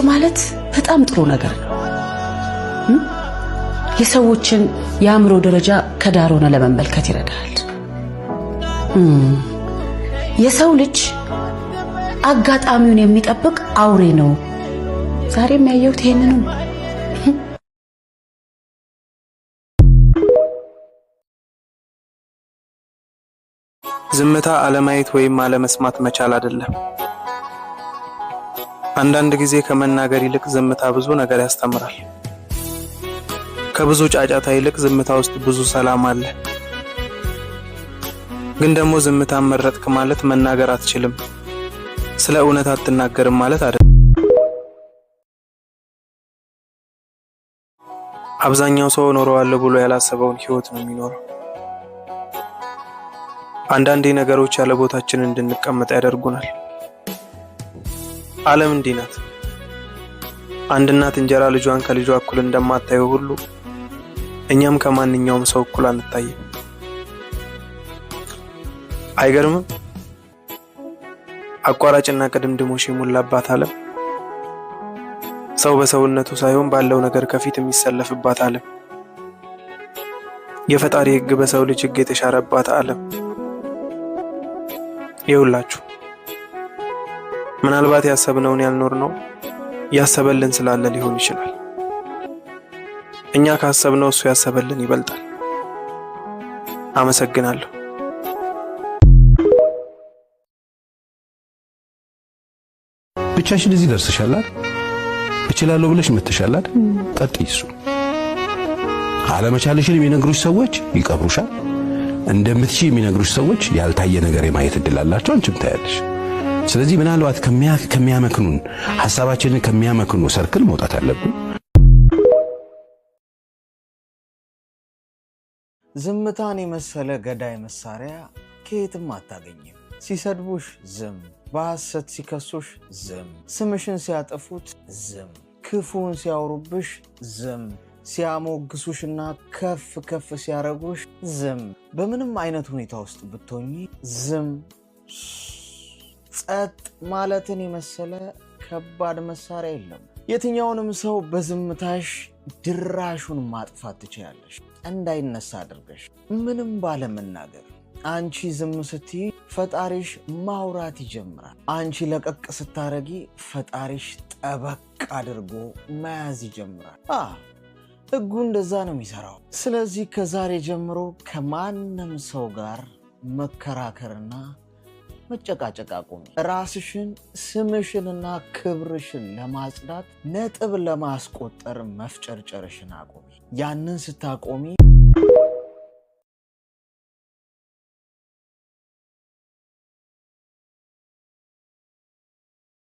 ማለት በጣም ጥሩ ነገር ነው። የሰዎችን የአእምሮ ደረጃ ከዳር ሆነ ለመመልከት ይረዳል። የሰው ልጅ አጋጣሚውን የሚጠብቅ አውሬ ነው። ዛሬም ያየሁት ይሄንን ነው። ዝምታ አለማየት ወይም አለመስማት መቻል አይደለም። አንዳንድ ጊዜ ከመናገር ይልቅ ዝምታ ብዙ ነገር ያስተምራል። ከብዙ ጫጫታ ይልቅ ዝምታ ውስጥ ብዙ ሰላም አለ። ግን ደግሞ ዝምታን መረጥክ ማለት መናገር አትችልም፣ ስለ እውነት አትናገርም ማለት አይደለም። አብዛኛው ሰው ኖረዋል ብሎ ያላሰበውን ህይወት ነው የሚኖረው። አንዳንዴ ነገሮች ያለ ቦታችን እንድንቀመጥ ያደርጉናል። ዓለም እንዲህ ናት። አንድ እናት እንጀራ ልጇን ከልጇ እኩል እንደማታየው ሁሉ እኛም ከማንኛውም ሰው እኩል አንታይም። አይገርምም? አቋራጭና ቅድምድሞሽ የሞላባት ዓለም፣ ሰው በሰውነቱ ሳይሆን ባለው ነገር ከፊት የሚሰለፍባት ዓለም፣ የፈጣሪ ሕግ በሰው ልጅ ሕግ የተሻረባት ዓለም። ይኸውላችሁ ምናልባት ያሰብነውን ያልኖርነው ያሰበልን ስላለ ሊሆን ይችላል። እኛ ካሰብነው እሱ ያሰበልን ይበልጣል። አመሰግናለሁ። ብቻሽን እዚህ ደርሰሻል አይደል? እችላለሁ ብለሽ መተሻል አይደል? ቀጥይ። እሱ አለመቻልሽን የሚነግሩሽ ሰዎች ይቀብሩሻል። እንደምትችይ የሚነግሩሽ ሰዎች ያልታየ ነገር የማየት እድል አላቸው፣ አንቺም ታያለሽ። ስለዚህ ምናልባት ከሚያመክኑን ሐሳባችንን ከሚያመክኑ ሰርክል መውጣት አለብን። ዝምታን የመሰለ ገዳይ መሳሪያ ከየትም አታገኝም። ሲሰድቡሽ ዝም፣ በሐሰት ሲከሱሽ ዝም፣ ስምሽን ሲያጠፉት ዝም፣ ክፉን ሲያወሩብሽ ዝም፣ ሲያሞግሱሽና ከፍ ከፍ ሲያረጉሽ ዝም። በምንም አይነት ሁኔታ ውስጥ ብትሆኚ ዝም፣ ጸጥ ማለትን የመሰለ ከባድ መሳሪያ የለም። የትኛውንም ሰው በዝምታሽ ድራሹን ማጥፋት ትችያለሽ። እንዳይነሳ አድርገሽ ምንም ባለመናገር አንቺ ዝም ስትይ ፈጣሪሽ ማውራት ይጀምራል። አንቺ ለቀቅ ስታረጊ ፈጣሪሽ ጠበቅ አድርጎ መያዝ ይጀምራል። ሕጉ እንደዛ ነው የሚሰራው። ስለዚህ ከዛሬ ጀምሮ ከማንም ሰው ጋር መከራከርና መጨቃጨቅ አቁሚ። ራስሽን፣ ስምሽንና ክብርሽን ለማጽዳት ነጥብ ለማስቆጠር መፍጨርጨርሽን አቁሚ። ያንን ስታቆሚ